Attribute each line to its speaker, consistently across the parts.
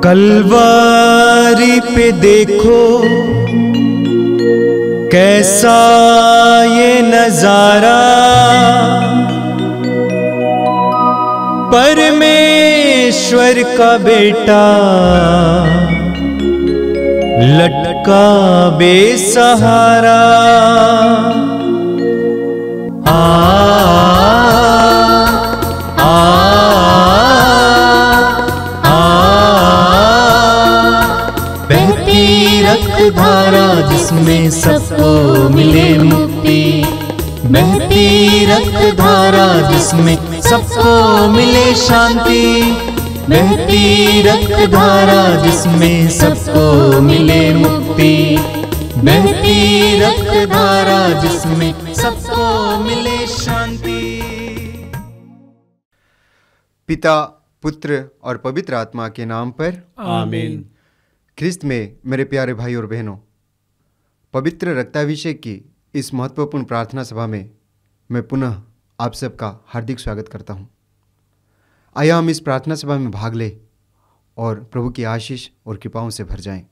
Speaker 1: कलवारी पे देखो कैसा ये नजारा, परमेश्वर का बेटा लटका बेसहारा।
Speaker 2: बहती रक्तधारा जिसमें सबको मिले मुक्ति, बहती रक्तधारा जिसमें सबको मिले शांति, बहती रक्तधारा जिसमें सबको मिले मुक्ति, बहती रक्तधारा जिसमें सबको मिले शांति।
Speaker 3: पिता, पुत्र और पवित्र आत्मा के नाम पर
Speaker 4: आमीन।
Speaker 3: ख्रिस्त में मेरे प्यारे भाई और बहनों, पवित्र रक्ताभिषेक की इस महत्वपूर्ण प्रार्थना सभा में मैं पुनः आप सबका हार्दिक स्वागत करता हूं। आइए हम इस प्रार्थना सभा में भाग लें और प्रभु की आशीष और कृपाओं से भर जाएं।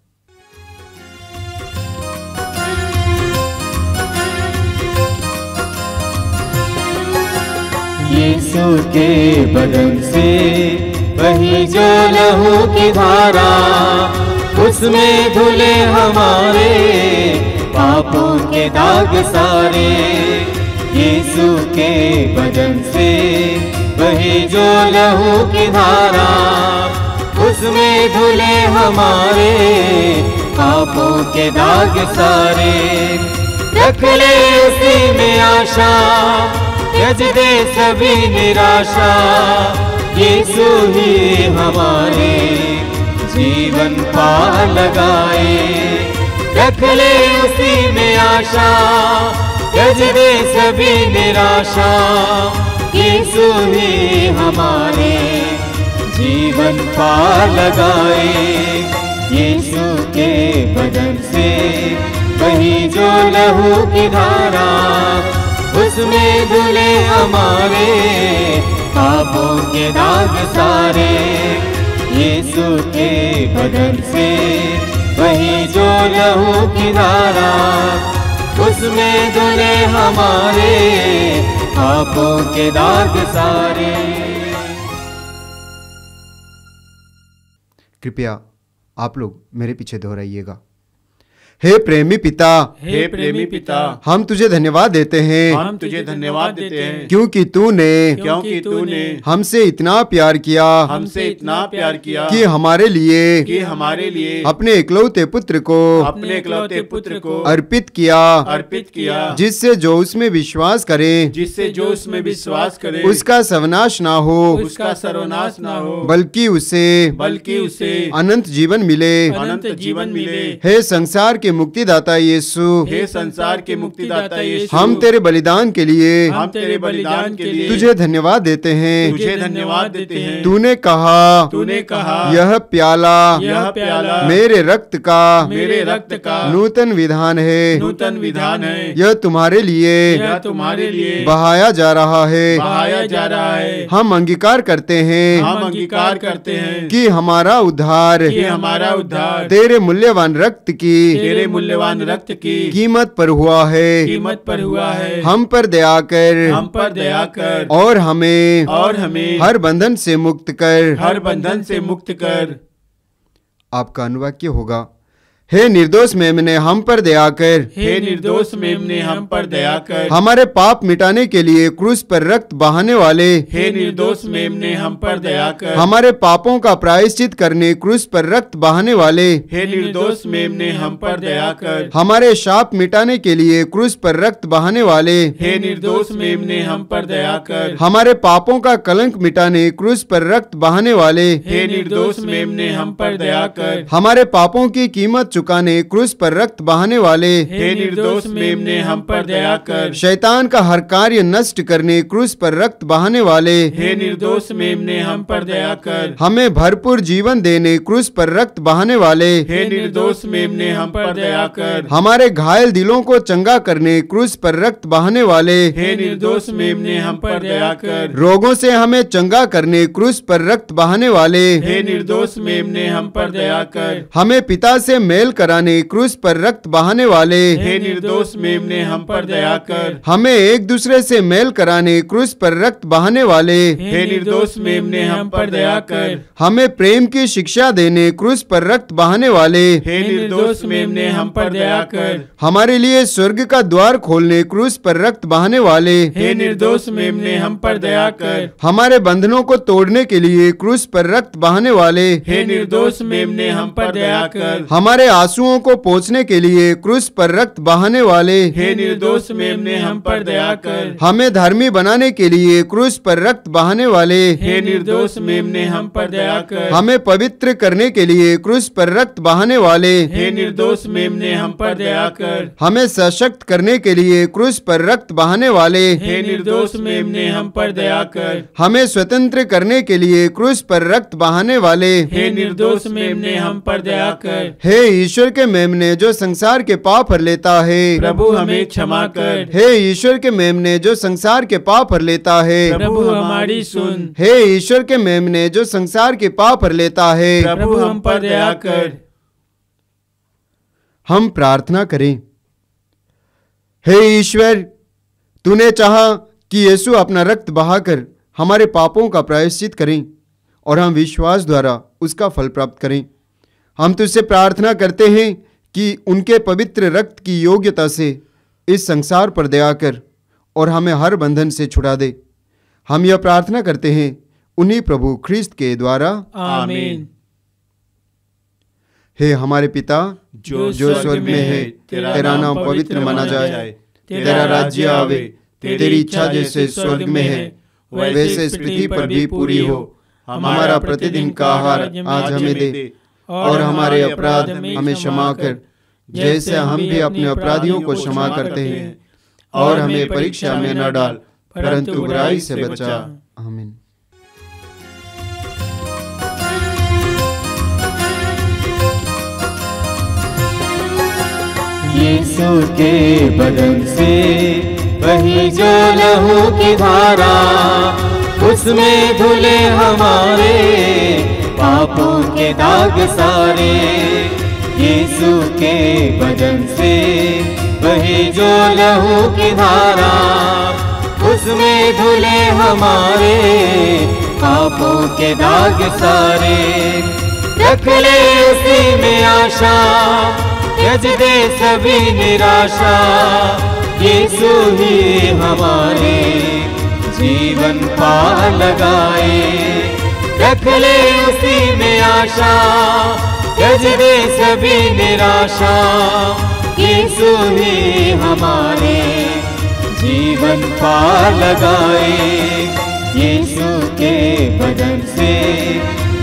Speaker 2: यीशु के बदन से बही जो लहू की धारा, उसमें धुले हमारे पापों के दाग सारे। यीशु के बदन से बही जो लहू की धारा, उसमें धुले हमारे पापों के दाग सारे। रख ले उसी में आशा, त्यज दे सभी निराशा, यीशु ही हमारे जीवन पार लगाए। रख ले उसी में आशा, त्यज दे सभी निराशा, यीशु ही हमारे जीवन पार लगाए। यीशु के बदन से बही जो लहू की धारा, उसमें धुले हमारे पापों के दाग सारे। यीशु के बदन से वही जो लहू की धारा, उसमें धुले हमारे पापों के दाग सारे।
Speaker 3: कृपया आप लोग मेरे पीछे दोहराइएगा। हे प्रेमी पिता,
Speaker 4: हे प्रेमी पिता,
Speaker 3: हम तुझे धन्यवाद देते हैं,
Speaker 4: हम तुझे धन्यवाद देते हैं,
Speaker 3: क्योंकि
Speaker 4: तूने
Speaker 3: हमसे इतना प्यार किया,
Speaker 4: हमसे इतना प्यार किया
Speaker 3: कि हमारे लिए अपने इकलौते पुत्र को अर्पित किया, जिससे जो उसमें विश्वास करे उसका सर्वनाश ना हो, बल्कि उसे अनंत जीवन मिले। हे संसार के मुक्तिदाता यीशु, हम तेरे बलिदान के लिए तुझे धन्यवाद देते हैं। तूने कहा यह प्याला मेरे रक्त का नूतन विधान है, यह तुम्हारे लिए बहाया जा रहा है। हम अंगीकार करते हैं कि हमारा उद्धार तेरे मूल्यवान रक्त की कीमत पर हुआ है। हम पर दया कर और हमें हर बंधन से मुक्त कर। आपका अनुवाक्य होगा, हे निर्दोष मेमने हम पर दया कर, हमारे पाप मिटाने के लिए क्रूस पर रक्त बहाने वाले, हमारे पापों का प्रायश्चित करने क्रूस पर रक्त बहाने वाले, हमारे शाप मिटाने के लिए क्रूस पर रक्त बहाने वाले, हमारे पापों का कलंक मिटाने क्रूस पर रक्त बहाने वाले, हमारे पापों की कीमत चुकाने क्रूस पर रक्त बहाने वाले,
Speaker 4: हे निर्दोष मेमने हम पर दया कर।
Speaker 3: शैतान का हर कार्य नष्ट करने क्रूस पर रक्त बहाने वाले,
Speaker 4: हे निर्दोष मेमने हम पर दया कर।
Speaker 3: हमें भरपूर जीवन देने क्रूस पर रक्त बहाने वाले,
Speaker 4: हे निर्दोष मेमने हम पर दया कर।
Speaker 3: हमारे घायल दिलों को चंगा करने क्रूस पर रक्त बहाने वाले,
Speaker 4: हे निर्दोष मेमने हम पर दया कर।
Speaker 3: रोगों से हमें चंगा करने क्रूस पर रक्त बहाने वाले,
Speaker 4: हे निर्दोष मेमने हम पर दया कर।
Speaker 3: हमें पिता से मेल कराने क्रूस पर रक्त बहाने वाले,
Speaker 4: हे निर्दोष मेमने हम पर दया कर।
Speaker 3: हमें एक दूसरे से मेल कराने क्रूस पर रक्त बहाने वाले,
Speaker 4: हे निर्दोष मेमने हम पर दया कर।
Speaker 3: हमें प्रेम की शिक्षा देने क्रूस पर रक्त बहाने वाले,
Speaker 4: हे निर्दोष मेमने हम पर दया कर।
Speaker 3: हमारे लिए स्वर्ग का द्वार खोलने क्रूस पर रक्त बहाने वाले,
Speaker 4: हे निर्दोष मेमने हम पर दया कर।
Speaker 3: हमारे बंधनों को तोड़ने के लिए क्रूस पर रक्त बहाने वाले,
Speaker 4: हे निर्दोष मेमने हम पर दया कर।
Speaker 3: हमारे आंसुओं को पोंछने के लिए क्रूस पर रक्त बहाने वाले,
Speaker 4: हे निर्दोष मेमने हम पर दया कर।
Speaker 3: हमें धर्मी बनाने के लिए क्रूस पर रक्त बहाने वाले,
Speaker 4: हे निर्दोष मेमने हम पर दया कर।
Speaker 3: हमें पवित्र करने के लिए क्रूस पर रक्त बहाने वाले,
Speaker 4: हे निर्दोष मेमने हम पर दया कर।
Speaker 3: हमें सशक्त करने के लिए क्रूस पर रक्त बहाने वाले,
Speaker 4: हे निर्दोष मेमने हम पर दया कर।
Speaker 3: हमें स्वतंत्र करने के लिए क्रूस पर रक्त बहाने वाले,
Speaker 4: हे निर्दोष मेमने हम पर दया कर।
Speaker 3: हे ईश्वर के मेमने जो संसार के पाप हर लेता है,
Speaker 4: प्रभु हमें क्षमा कर।
Speaker 3: हे ईश्वर के मेमने जो संसार के पाप हर लेता है,
Speaker 4: प्रभु हमारी सुन।
Speaker 3: हे ईश्वर के मेमने जो संसार के पाप हर लेता है,
Speaker 4: प्रभु हम पर दया कर।
Speaker 3: हम प्रार्थना करें। हे ईश्वर, तूने चाहा कि यीशु अपना रक्त बहाकर हमारे पापों का प्रायश्चित करें और हम विश्वास द्वारा उसका फल प्राप्त करें। हम तुझसे प्रार्थना करते हैं कि उनके पवित्र रक्त की योग्यता से इस संसार पर दया कर और हमें हर बंधन से छुड़ा दे। हम यह प्रार्थना करते हैं उन्हीं प्रभु ख्रिस्त के द्वारा,
Speaker 4: आमीन।
Speaker 3: हे हमारे पिता
Speaker 4: जो
Speaker 3: स्वर्ग में है, तेरा नाम पवित्र माना जाए, तेरा राज्य आवे, तेरी इच्छा जैसे स्वर्ग में है वैसे इस पृथ्वी पर भी पूरी हो। हमारा प्रतिदिन का आहार आज हमें दे और हमारे अपराध हमें क्षमा कर जैसे हम भी अपने अपराधियों को क्षमा करते हैं, और हमें परीक्षा में न डाल परंतु बुराई से बचा। आमीन।
Speaker 2: यीशु के बदन से वही जो लहू की धारा, उसमें धुले हमारे पापों के दाग सारे। यीशु के बदन से वही जो लहू की धारा, उसमें धुले हमारे पापों के दाग सारे। रख ले उसी में आशा, त्यज दे सभी निराशा। यीशु ही हमारे जीवन पार लगाए। रख ले उसी में आशा, त्यज दे सभी निराशा। यीशु ही हमारे जीवन पार लगाए। यीशु के बदन से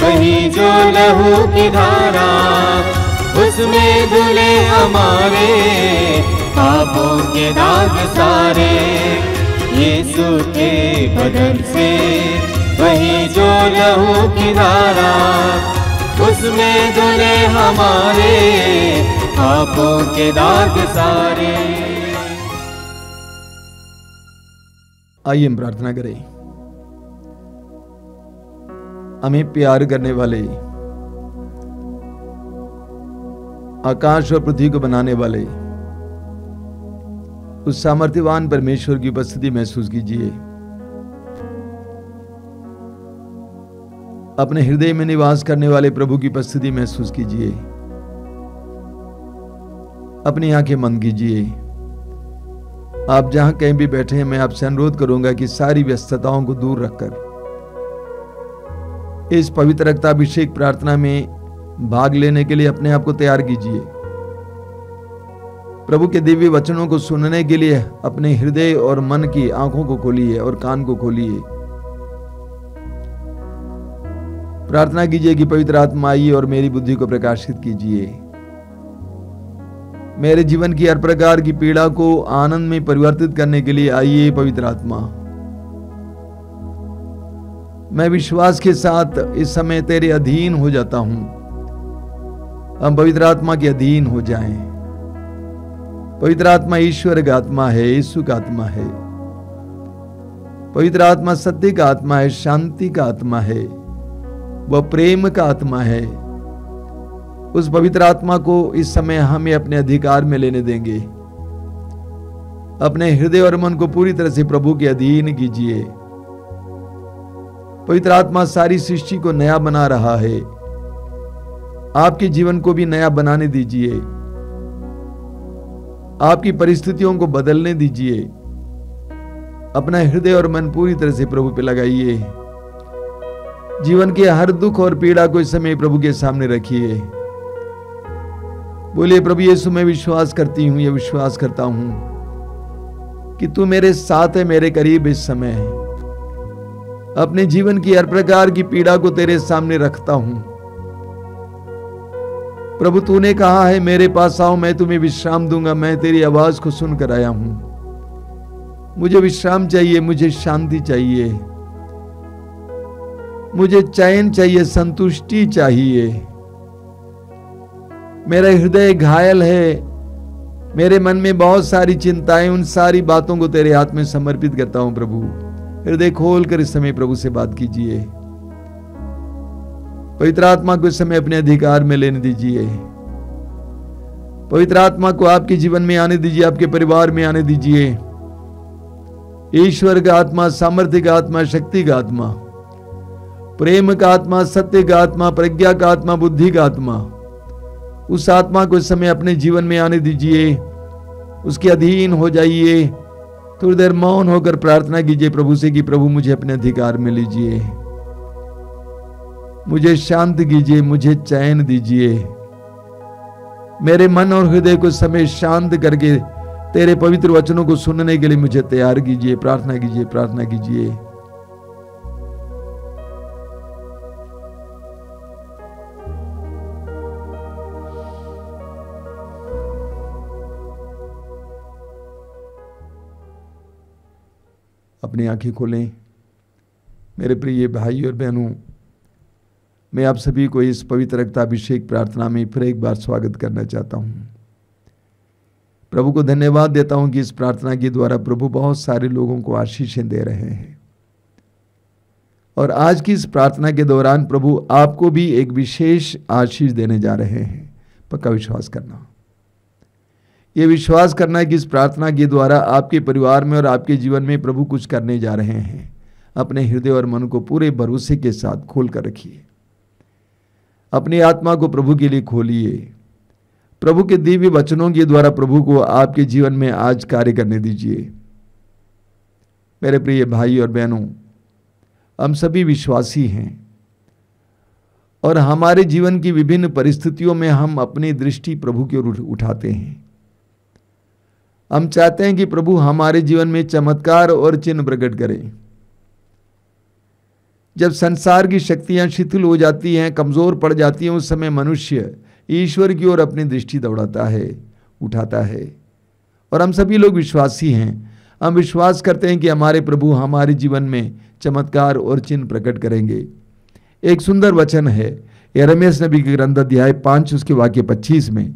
Speaker 2: वही जो लहू की धारा, उसमें धुले हमारे पापों के दाग सारे। यीशु के बदन से वही जो लहू की धारा, उसमें धुले हमारे पापों के दाग सारे।
Speaker 5: आइए हम प्रार्थना करें। हमें प्यार करने वाले, आकाश और पृथ्वी को बनाने वाले उस सामर्थ्यवान परमेश्वर की उपस्थिति महसूस कीजिए। अपने हृदय में निवास करने वाले प्रभु की उपस्थिति महसूस कीजिए। अपनी आंखें बंद कीजिए। आप जहां कहीं भी बैठे हैं, मैं आपसे अनुरोध करूंगा कि सारी व्यस्तताओं को दूर रखकर इस पवित्र रक्ताभिषेक प्रार्थना में भाग लेने के लिए अपने आप को तैयार कीजिए। प्रभु के दिव्य वचनों को सुनने के लिए अपने हृदय और मन की आंखों को खोलिए और कान को खोलिए। प्रार्थना कीजिए कि पवित्र आत्मा आइए और मेरी बुद्धि को प्रकाशित कीजिए। मेरे जीवन की हर प्रकार की पीड़ा को आनंद में परिवर्तित करने के लिए आइए पवित्र आत्मा। मैं विश्वास के साथ इस समय तेरे अधीन हो जाता हूं। हम पवित्र आत्मा के अधीन हो जाएं। पवित्र आत्मा ईश्वर का आत्मा है, यीशु का आत्मा है। पवित्र आत्मा सत्य का आत्मा है, शांति का आत्मा है, वह प्रेम का आत्मा है। उस पवित्र आत्मा को इस समय हमें अपने अधिकार में लेने देंगे। अपने हृदय और मन को पूरी तरह से प्रभु के अधीन कीजिए। पवित्र आत्मा सारी सृष्टि को नया बना रहा है, आपके जीवन को भी नया बनाने दीजिए। आपकी परिस्थितियों को बदलने दीजिए। अपना हृदय और मन पूरी तरह से प्रभु पे लगाइए। जीवन के हर दुख और पीड़ा को इस समय प्रभु के सामने रखिए। बोलिए, प्रभु यीशु मैं विश्वास करती हूं, यह विश्वास करता हूं कि तू मेरे साथ है, मेरे करीब इस समय। अपने जीवन की हर प्रकार की पीड़ा को तेरे सामने रखता हूं। प्रभु तूने कहा है मेरे पास आओ, मैं तुम्हें विश्राम दूंगा। मैं तेरी आवाज को सुनकर आया हूं। मुझे विश्राम चाहिए, मुझे शांति चाहिए, मुझे चैन चाहिए, संतुष्टि चाहिए। मेरा हृदय घायल है, मेरे मन में बहुत सारी चिंताएं, उन सारी बातों को तेरे हाथ में समर्पित करता हूं। प्रभु हृदय खोल कर इस समय प्रभु से बात कीजिए। पवित्र आत्मा को इस समय अपने अधिकार में लेने दीजिए। पवित्र आत्मा को आपके जीवन में आने दीजिए, आपके परिवार में आने दीजिए। ईश्वर का आत्मा, सामर्थ्य का आत्मा, शक्ति का आत्मा, प्रेम का आत्मा, सत्य का आत्मा, प्रज्ञा का आत्मा, बुद्धि का आत्मा, उस आत्मा को इस समय अपने जीवन में आने दीजिए। उसके अधीन हो जाइए। थोड़ी देर मौन होकर प्रार्थना कीजिए प्रभु से कि प्रभु मुझे अपने अधिकार में लीजिए, मुझे शांत कीजिए, मुझे चैन दीजिए। मेरे मन और हृदय को समय शांत करके तेरे पवित्र वचनों को सुनने के लिए मुझे तैयार कीजिए। प्रार्थना कीजिए, प्रार्थना कीजिए। अपनी आंखें खोलें। मेरे प्रिय भाई और बहनों, मैं आप सभी को इस पवित्र रक्ताभिषेक प्रार्थना में फिर एक बार स्वागत करना चाहता हूं। प्रभु को धन्यवाद देता हूं कि इस प्रार्थना के द्वारा प्रभु बहुत सारे लोगों को आशीषें दे रहे हैं। और आज की इस प्रार्थना के दौरान प्रभु आपको भी एक विशेष आशीष देने जा रहे हैं। पक्का विश्वास करना, ये विश्वास करना कि इस प्रार्थना के द्वारा आपके परिवार में और आपके जीवन में प्रभु कुछ करने जा रहे हैं। अपने हृदय और मन को पूरे भरोसे के साथ खोल कर रखिए। अपनी आत्मा को प्रभु के लिए खोलिए। प्रभु के दिव्य वचनों के द्वारा प्रभु को आपके जीवन में आज कार्य करने दीजिए। मेरे प्रिय भाई और बहनों, हम सभी विश्वासी हैं और हमारे जीवन की विभिन्न परिस्थितियों में हम अपनी दृष्टि प्रभु की ओर उठाते हैं। हम चाहते हैं कि प्रभु हमारे जीवन में चमत्कार और चिन्ह प्रकट करें। जब संसार की शक्तियां शिथिल हो जाती हैं, कमजोर पड़ जाती हैं, उस समय मनुष्य ईश्वर की ओर अपनी दृष्टि दौड़ाता है, उठाता है। और हम सभी लोग विश्वासी हैं। हम विश्वास करते हैं कि हमारे प्रभु हमारे जीवन में चमत्कार और चिन्ह प्रकट करेंगे। एक सुंदर वचन है यिर्मयाह नबी के ग्रंथ अध्याय 5 उसके वाक्य 25 में।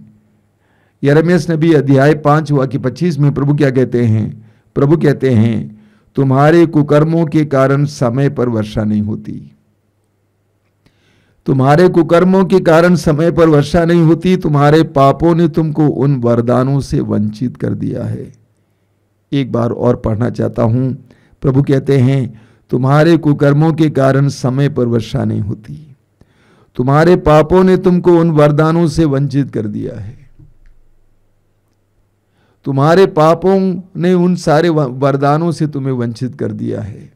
Speaker 5: यिर्मयाह नबी अध्याय 5 वाक्य 25 में प्रभु क्या कहते हैं? प्रभु कहते हैं, तुम्हारे कुकर्मों के कारण समय पर वर्षा नहीं होती। तुम्हारे कुकर्मों के कारण समय पर वर्षा नहीं होती। तुम्हारे पापों ने तुमको उन वरदानों से वंचित कर दिया है। एक बार और पढ़ना चाहता हूं। प्रभु कहते हैं, तुम्हारे कुकर्मों के कारण समय पर वर्षा नहीं होती। तुम्हारे पापों ने तुमको उन वरदानों से वंचित कर दिया है। तुम्हारे पापों ने उन सारे वरदानों से तुम्हें वंचित कर दिया है।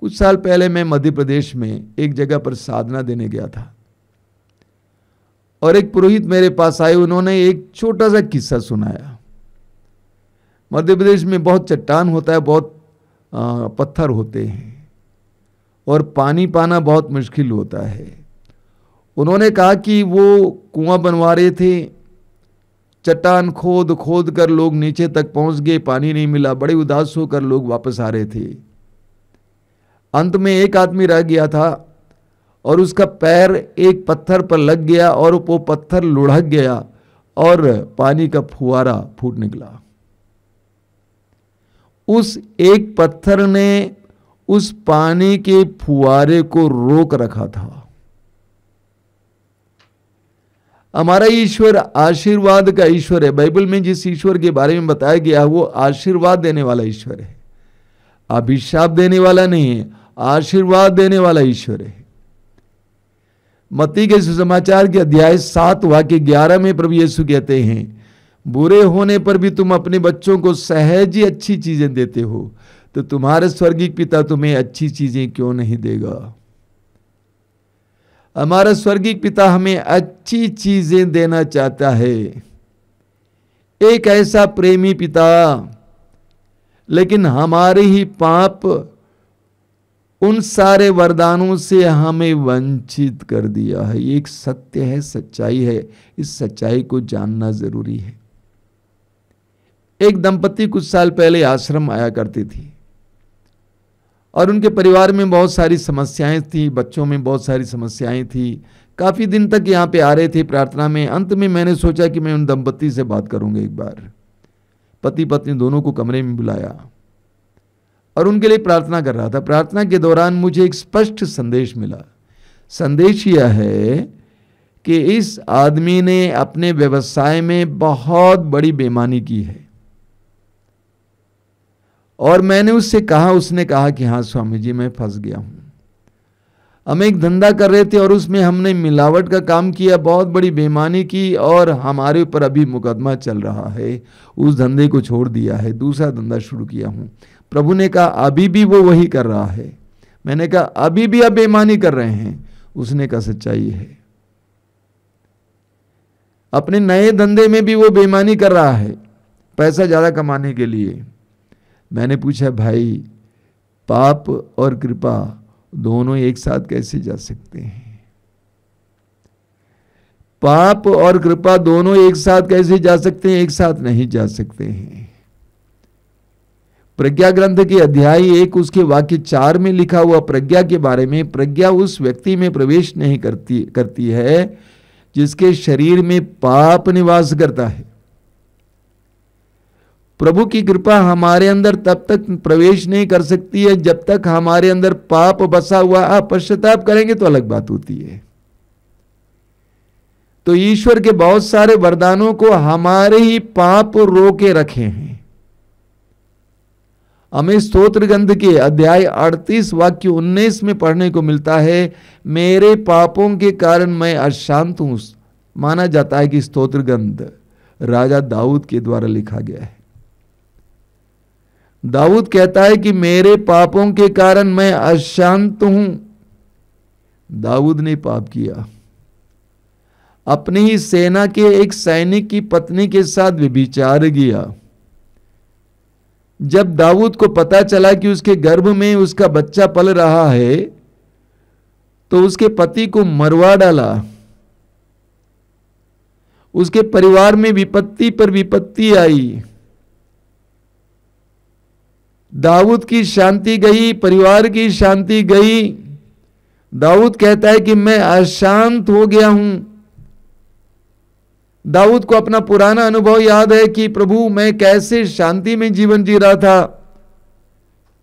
Speaker 5: कुछ साल पहले मैं मध्य प्रदेश में एक जगह पर साधना देने गया था और एक पुरोहित मेरे पास आए। उन्होंने एक छोटा सा किस्सा सुनाया। मध्य प्रदेश में बहुत चट्टान होता है, बहुत पत्थर होते हैं और पानी पाना बहुत मुश्किल होता है। उन्होंने कहा कि वो कुआं बनवा रहे थे, चट्टान खोद खोद कर लोग नीचे तक पहुंच गए, पानी नहीं मिला, बड़े उदास होकर लोग वापस आ रहे थे। अंत में एक आदमी रह गया था और उसका पैर एक पत्थर पर लग गया और वो पत्थर लुढ़क गया और पानी का फुहारा फूट निकला। उस एक पत्थर ने उस पानी के फुहारे को रोक रखा था। हमारा ईश्वर आशीर्वाद का ईश्वर है। बाइबल में जिस ईश्वर के बारे में बताया गया वो आशीर्वाद देने वाला ईश्वर है, अभिशाप देने वाला नहीं है, आशीर्वाद देने वाला ईश्वर है। मत्ती के सुसमाचार के अध्याय 7 वाक्य 11 में प्रभु यीशु कहते हैं, बुरे होने पर भी तुम अपने बच्चों को सहज ही अच्छी चीजें देते हो, तो तुम्हारे स्वर्गीय पिता तुम्हें अच्छी चीजें क्यों नहीं देगा। हमारा स्वर्गीय पिता हमें अच्छी चीजें देना चाहता है, एक ऐसा प्रेमी पिता। लेकिन हमारे ही पाप उन सारे वरदानों से हमें वंचित कर दिया है। ये एक सत्य है, सच्चाई है। इस सच्चाई को जानना जरूरी है। एक दंपति कुछ साल पहले आश्रम आया करती थी और उनके परिवार में बहुत सारी समस्याएं थी, बच्चों में बहुत सारी समस्याएं थी। काफी दिन तक यहाँ पे आ रहे थे प्रार्थना में। अंत में मैंने सोचा कि मैं उन दंपति से बात करूंगा एक बार। पति पत्नी दोनों को कमरे में बुलाया और उनके लिए प्रार्थना कर रहा था। प्रार्थना के दौरान मुझे एक स्पष्ट संदेश मिला। संदेश यह है कि इस आदमी ने अपने व्यवसाय में बहुत बड़ी बेईमानी की है। और मैंने उससे कहा, उसने कहा कि हाँ स्वामी जी मैं फंस गया हूं। हम एक धंधा कर रहे थे और उसमें हमने मिलावट का काम किया, बहुत बड़ी बेईमानी की और हमारे ऊपर अभी मुकदमा चल रहा है। उस धंधे को छोड़ दिया है, दूसरा धंधा शुरू किया हूं। प्रभु ने कहा अभी भी वो वही कर रहा है। मैंने कहा अभी भी आप बेईमानी कर रहे हैं। उसने कहा सच्चाई है, अपने नए धंधे में भी वो बेईमानी कर रहा है पैसा ज्यादा कमाने के लिए। मैंने पूछा भाई पाप और कृपा दोनों एक साथ कैसे जा सकते हैं? पाप और कृपा दोनों एक साथ कैसे जा सकते हैं? एक साथ नहीं जा सकते हैं। प्रज्ञा ग्रंथ के अध्याय 1 उसके वाक्य 4 में लिखा हुआ प्रज्ञा के बारे में, प्रज्ञा उस व्यक्ति में प्रवेश नहीं करती है जिसके शरीर में पाप निवास करता है। प्रभु की कृपा हमारे अंदर तब तक प्रवेश नहीं कर सकती है जब तक हमारे अंदर पाप बसा हुआ। आप पश्चाताप करेंगे तो अलग बात होती है। तो ईश्वर के बहुत सारे वरदानों को हमारे ही पाप रोके रखे हैं। हमें स्तोत्र ग्रंथ के अध्याय 38 वाक्य 19 में पढ़ने को मिलता है, मेरे पापों के कारण मैं अशांत हूं। माना जाता है कि स्तोत्र ग्रंथ राजा दाऊद के द्वारा लिखा गया है। दाऊद कहता है कि मेरे पापों के कारण मैं अशांत हूं। दाऊद ने पाप किया, अपनी ही सेना के एक सैनिक की पत्नी के साथ व्यभिचार किया। जब दाऊद को पता चला कि उसके गर्भ में उसका बच्चा पल रहा है तो उसके पति को मरवा डाला। उसके परिवार में विपत्ति पर विपत्ति आई। दाऊद की शांति गई, परिवार की शांति गई। दाऊद कहता है कि मैं अशांत हो गया हूं। दाऊद को अपना पुराना अनुभव याद है कि प्रभु मैं कैसे शांति में जीवन जी रहा था,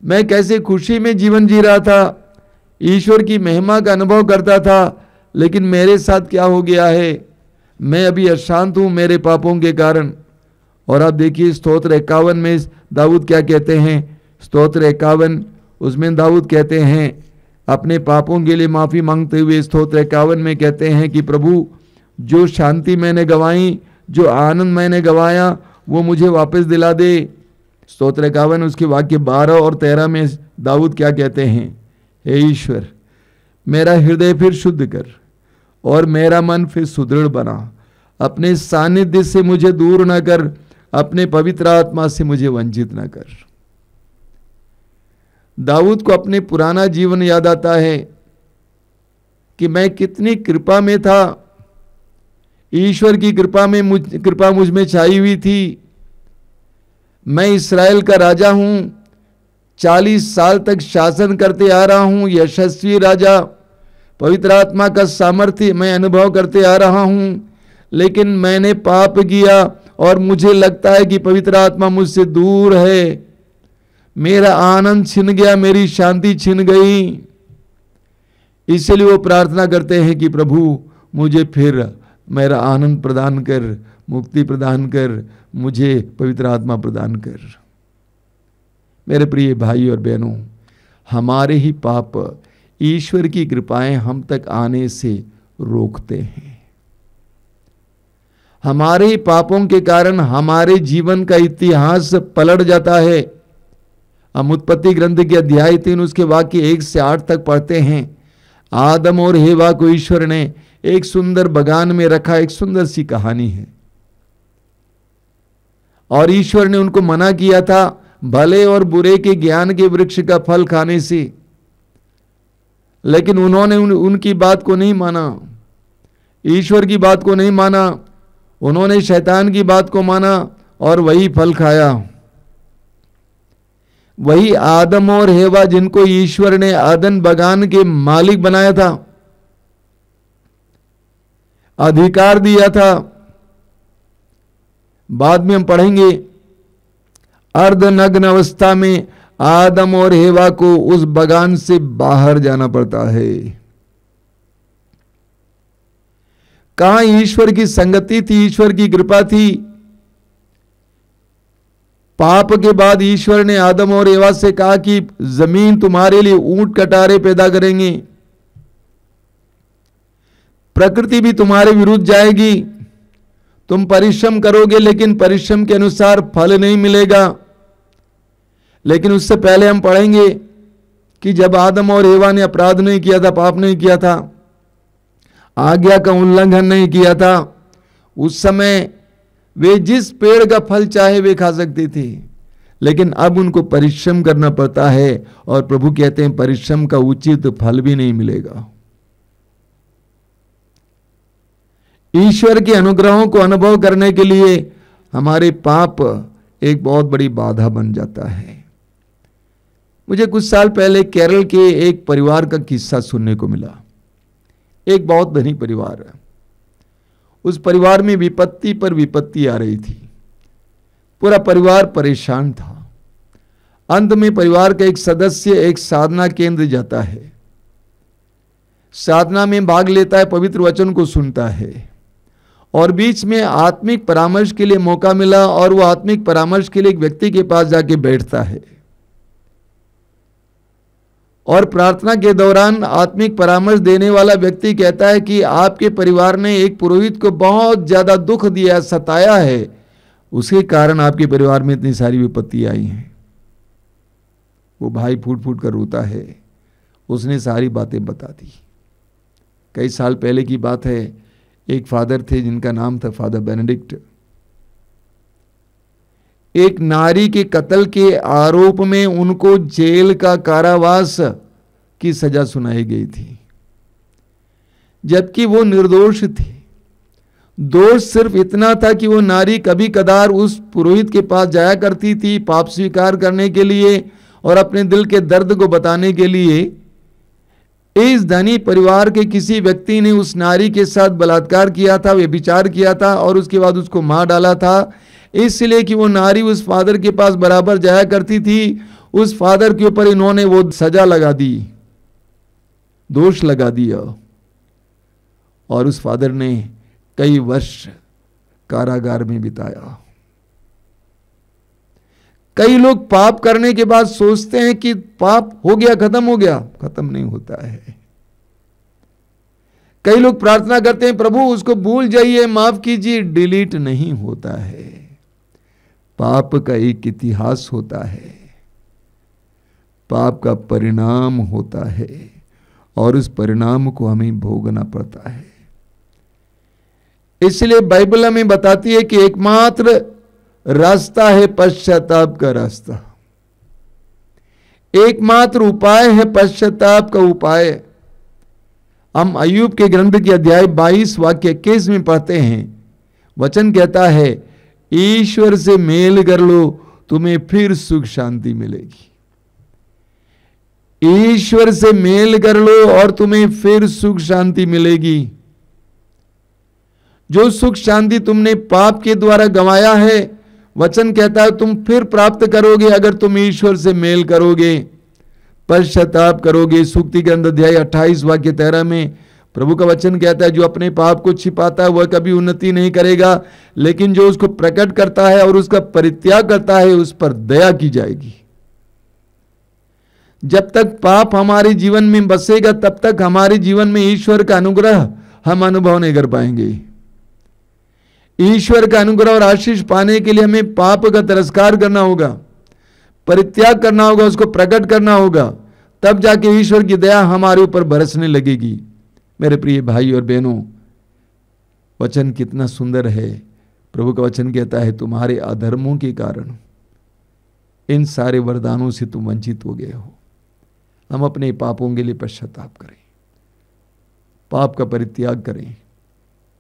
Speaker 5: मैं कैसे खुशी में जीवन जी रहा था, ईश्वर की महिमा का अनुभव करता था, लेकिन मेरे साथ क्या हो गया है, मैं अभी अशांत हूं मेरे पापों के कारण। और आप देखिए स्तोत्र 51 में दाऊद क्या कहते हैं। स्तोत्र 51 उसमें दाऊद कहते हैं अपने पापों के लिए माफी मांगते हुए, स्तोत्र 51 में कहते हैं कि प्रभु जो शांति मैंने गंवाई, जो आनंद मैंने गंवाया वो मुझे वापस दिला दे। स्तोत्र 51 उसके वाक्य 12 और 13 में दाऊद क्या कहते हैं, हे ईश्वर मेरा हृदय फिर शुद्ध कर और मेरा मन फिर सुदृढ़ बना। अपने सानिध्य से मुझे दूर न कर, अपने पवित्र आत्मा से मुझे वंचित न कर। दाऊद को अपने पुराना जीवन याद आता है कि मैं कितनी कृपा में था, ईश्वर की कृपा मुझ में छाई हुई थी। मैं इस्राएल का राजा हूं, 40 साल तक शासन करते आ रहा हूं, यशस्वी राजा, पवित्र आत्मा का सामर्थ्य मैं अनुभव करते आ रहा हूं, लेकिन मैंने पाप किया और मुझे लगता है कि पवित्र आत्मा मुझसे दूर है। मेरा आनंद छिन गया, मेरी शांति छिन गई। इसलिए वो प्रार्थना करते हैं कि प्रभु मुझे फिर मेरा आनंद प्रदान कर, मुक्ति प्रदान कर, मुझे पवित्र आत्मा प्रदान कर। मेरे प्रिय भाई और बहनों, हमारे ही पाप ईश्वर की कृपाएं हम तक आने से रोकते हैं। हमारे ही पापों के कारण हमारे जीवन का इतिहास पलट जाता है। हम उत्पत्ति ग्रंथ के अध्याय 3 उसके वाक्य 1 से 8 तक पढ़ते हैं। आदम और हेवा को ईश्वर ने एक सुंदर बगान में रखा, एक सुंदर सी कहानी है। और ईश्वर ने उनको मना किया था भले और बुरे के ज्ञान के वृक्ष का फल खाने से, लेकिन उन्होंने उनकी बात को नहीं माना, ईश्वर की बात को नहीं माना, उन्होंने शैतान की बात को माना और वही फल खाया। वही आदम और हेवा जिनको ईश्वर ने आदन बगान के मालिक बनाया था, अधिकार दिया था। बाद में हम पढ़ेंगे, अर्धनग्न अवस्था में आदम और हेवा को उस बगान से बाहर जाना पड़ता है। कहां ईश्वर की संगति थी, ईश्वर की कृपा थी। पाप के बाद ईश्वर ने आदम और हेवा से कहा कि जमीन तुम्हारे लिए ऊंट कटारे पैदा करेंगे, प्रकृति भी तुम्हारे विरुद्ध जाएगी, तुम परिश्रम करोगे लेकिन परिश्रम के अनुसार फल नहीं मिलेगा। लेकिन उससे पहले हम पढ़ेंगे कि जब आदम और हेवा ने अपराध नहीं किया था, पाप नहीं किया था, आज्ञा का उल्लंघन नहीं किया था, उस समय वे जिस पेड़ का फल चाहे वे खा सकते थे। लेकिन अब उनको परिश्रम करना पड़ता है और प्रभु कहते हैं परिश्रम का उचित फल भी नहीं मिलेगा। ईश्वर के अनुग्रहों को अनुभव करने के लिए हमारे पाप एक बहुत बड़ी बाधा बन जाता है। मुझे कुछ साल पहले केरल के एक परिवार का किस्सा सुनने को मिला। एक बहुत धनी परिवार है, उस परिवार में विपत्ति पर विपत्ति आ रही थी, पूरा परिवार परेशान था। अंत में परिवार का एक सदस्य एक साधना केंद्र जाता है, साधना में भाग लेता है, पवित्र वचन को सुनता है और बीच में आत्मिक परामर्श के लिए मौका मिला और वो आत्मिक परामर्श के लिए एक व्यक्ति के पास जाके बैठता है और प्रार्थना के दौरान आत्मिक परामर्श देने वाला व्यक्ति कहता है कि आपके परिवार ने एक पुरोहित को बहुत ज्यादा दुख दिया, सताया है, उसके कारण आपके परिवार में इतनी सारी विपत्ति आई हैं। वो भाई फूट फूट कर रोता है। उसने सारी बातें बता दी। कई साल पहले की बात है, एक फादर थे जिनका नाम था फादर बेनेडिक्ट। एक नारी के कत्ल के आरोप में उनको जेल का कारावास की सजा सुनाई गई थी, जबकि वो निर्दोष थे। दोष सिर्फ इतना था कि वो नारी कभी कदार उस पुरोहित के पास जाया करती थी पाप स्वीकार करने के लिए और अपने दिल के दर्द को बताने के लिए। इस धनी परिवार के किसी व्यक्ति ने उस नारी के साथ बलात्कार किया था, व्यभिचार किया था और उसके बाद उसको मार डाला था, इसलिए कि वो नारी उस फादर के पास बराबर जाया करती थी। उस फादर के ऊपर इन्होंने वो सजा लगा दी, दोष लगा दिया और उस फादर ने कई वर्ष कारागार में बिताया। कई लोग पाप करने के बाद सोचते हैं कि पाप हो गया, खत्म हो गया, खत्म नहीं होता है। कई लोग प्रार्थना करते हैं प्रभु उसको भूल जाइए, माफ कीजिए, डिलीट नहीं होता है। पाप का एक इतिहास होता है, पाप का परिणाम होता है और उस परिणाम को हमें भोगना पड़ता है। इसलिए बाइबल हमें बताती है कि एकमात्र रास्ता है पश्चाताप का रास्ता, एकमात्र उपाय है पश्चाताप का उपाय। हम अय्यूब के ग्रंथ के अध्याय 22 वाक्य 21 में पढ़ते हैं, वचन कहता है, ईश्वर से मेल कर लो, तुम्हें फिर सुख शांति मिलेगी। ईश्वर से मेल कर लो और तुम्हें फिर सुख शांति मिलेगी। जो सुख शांति तुमने पाप के द्वारा गंवाया है, वचन कहता है तुम फिर प्राप्त करोगे अगर तुम ईश्वर से मेल करोगे, पश्चाताप करोगे। सूक्ति ग्रंथ अध्याय 28 वाक्य 13 में प्रभु का वचन कहता है, जो अपने पाप को छिपाता है वह कभी उन्नति नहीं करेगा, लेकिन जो उसको प्रकट करता है और उसका परित्याग करता है उस पर दया की जाएगी। जब तक पाप हमारे जीवन में बसेगा तब तक हमारे जीवन में ईश्वर का अनुग्रह हम अनुभव नहीं कर पाएंगे। ईश्वर का अनुग्रह और आशीष पाने के लिए हमें पाप का तिरस्कार करना होगा, परित्याग करना होगा, उसको प्रकट करना होगा, तब जाके ईश्वर की दया हमारे ऊपर बरसने लगेगी। मेरे प्रिय भाई और बहनों, वचन कितना सुंदर है। प्रभु का वचन कहता है, तुम्हारे अधर्मों के कारण इन सारे वरदानों से तुम वंचित हो गए हो। हम अपने पापों के लिए पश्चाताप करें, पाप का परित्याग करें,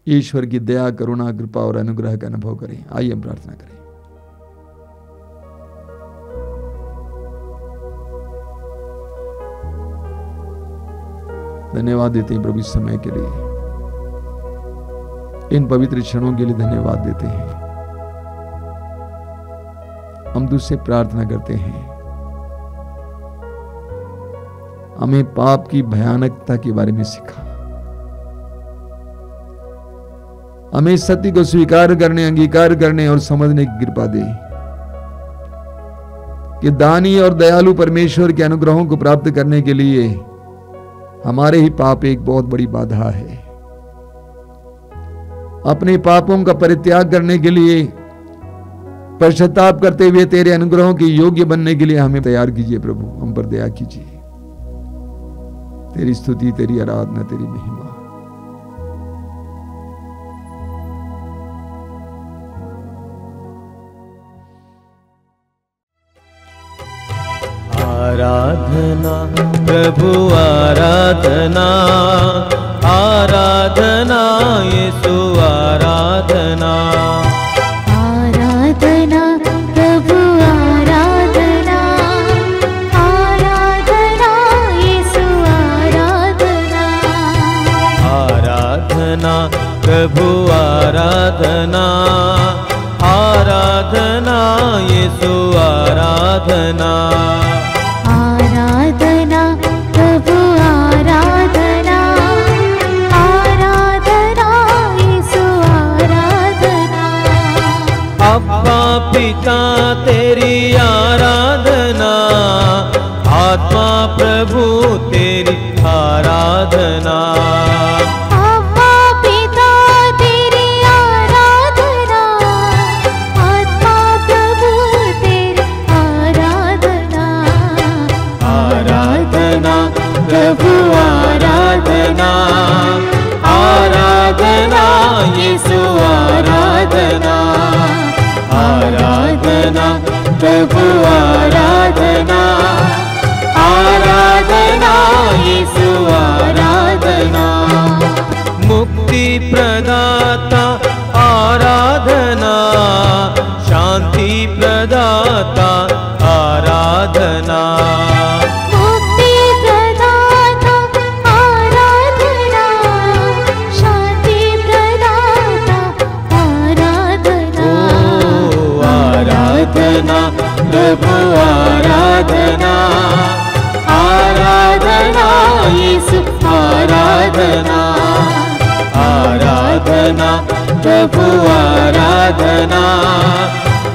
Speaker 5: ईश्वर की दया, करुणा, कृपा और अनुग्रह का अनुभव करें। आइए हम प्रार्थना करें। धन्यवाद देते हैं प्रभु इस समय के लिए, इन पवित्र क्षणों के लिए धन्यवाद देते हैं। हम तुझसे प्रार्थना करते हैं, हमें पाप की भयानकता के बारे में सिखा, हमें सत्य को स्वीकार करने, अंगीकार करने और समझने की कृपा दे कि दानी और दयालु परमेश्वर के अनुग्रहों को प्राप्त करने के लिए हमारे ही पाप एक बहुत बड़ी बाधा है। अपने पापों का परित्याग करने के लिए, पश्चाताप करते हुए तेरे अनुग्रहों के योग्य बनने के लिए हमें तैयार कीजिए प्रभु, हम पर दया कीजिए। तेरी स्तुति, तेरी आराधना, तेरी महिमा।
Speaker 2: आराधना प्रभु आराधना, आराधना यीशु आराधना,
Speaker 6: आराधना प्रभु आराधना, आराधना यीशु आराधना,
Speaker 2: आराधना प्रभु आराधना, आराधना यीशु आराधना,
Speaker 6: आराधना प्रभु आराधना, आराधना यीशु आराधना,
Speaker 2: अब्बा पिता तेरी आराधना, आत्मा प्रभु तेरी आराधना,
Speaker 6: अब्बा पिता तेरी आराधना, आत्मा प्रभु तेरी आराधना,
Speaker 2: आराधना प्रभु आराधना, आराधना यीशु आराधना, आराधना प्रभु आराधना, आराधना यीशु आराधना, मुक्ति प्रदाता आराधना, शांति प्रदाता आराधना,
Speaker 6: मुक्ति प्रदाता आराधना, शांति प्रदाता आराधना,
Speaker 2: ओ आराधना प्रभु आराधना, आराधना यीशु आराधना, आराधना प्रभु आराधना,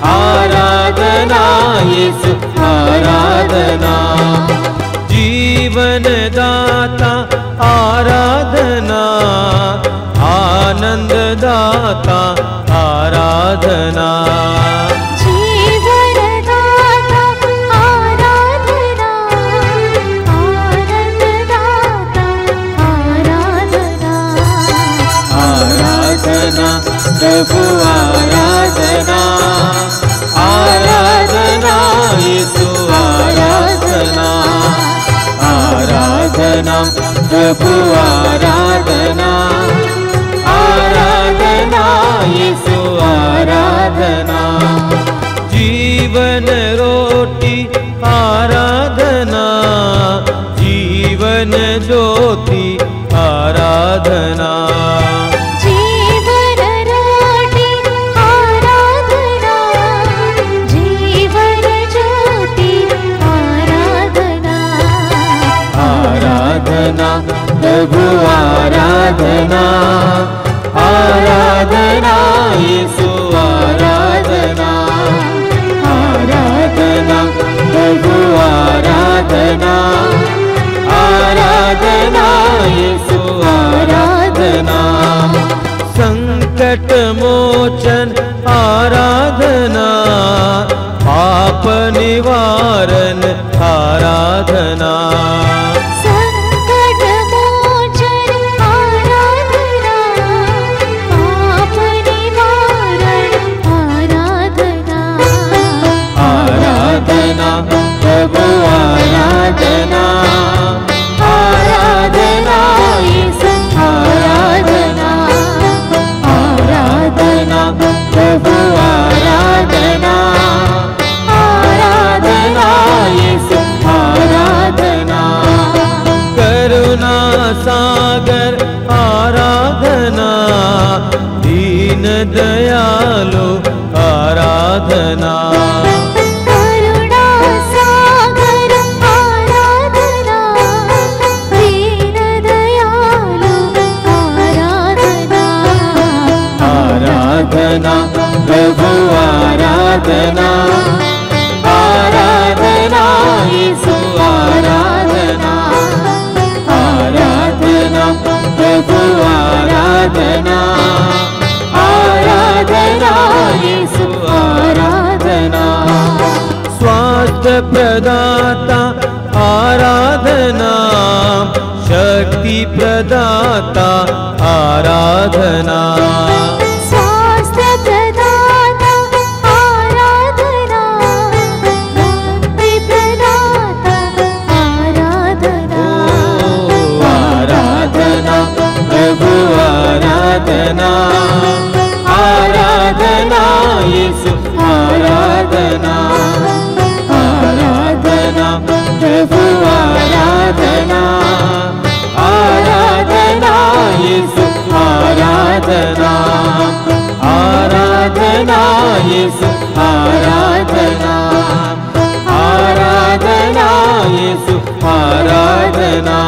Speaker 2: आराधना यीशु आराधना, जीवन दाता आराधना, आनंद दाता आराधना,
Speaker 6: जीवन दाता आराधना, आनंद दाता आराधना,
Speaker 2: आराधना प्रभु आराधना, आराधना यीशु आराधना, आराधना प्रभु आराधना, आराधना यीशु आराधना। जीवन रोटी आराधना, जीवन ज्योति आराधना।
Speaker 6: जीवन रोटी आराधना, जीवन ज्योति आराधना।
Speaker 2: आराधना प्रभु आराधना, आराधना यीशु आराधना, आराधना प्रभु आराधना, आराधना यीशु आराधना। संकट मोचन आराधना, पाप निवारण आराधना।
Speaker 6: संकट मोचन आराधना, पाप निवारण आराधना।
Speaker 2: आराधना प्रभु आराधना, आराधना यीशु आराधना, आराधना प्रभु आराधना, आराधना यीशु आराधना। करुणा सागर आराधना, दीन दयालु आराधना।
Speaker 6: करुणा सागर आराधना, दीन दयालु आराधना।
Speaker 2: आराधना प्रभु आराधना, आराधना यीशु आराधना, आराधना प्रभु आराधना, आराधना यीशु आराधना। स्वास्थ्य प्रदाता आराधना, शक्ति प्रदाता आराधना।
Speaker 6: स्वास्थ्य प्रदाता आराधना, मुक्ति प्रदाता आराधना।
Speaker 2: आराधना प्रभु आराधना, आराधना यीशु आराधना, आराधना प्रभु आराधना, आराधना यीशु आराधना, आराधना यीशु आराधना, आराधना यीशु आराधना,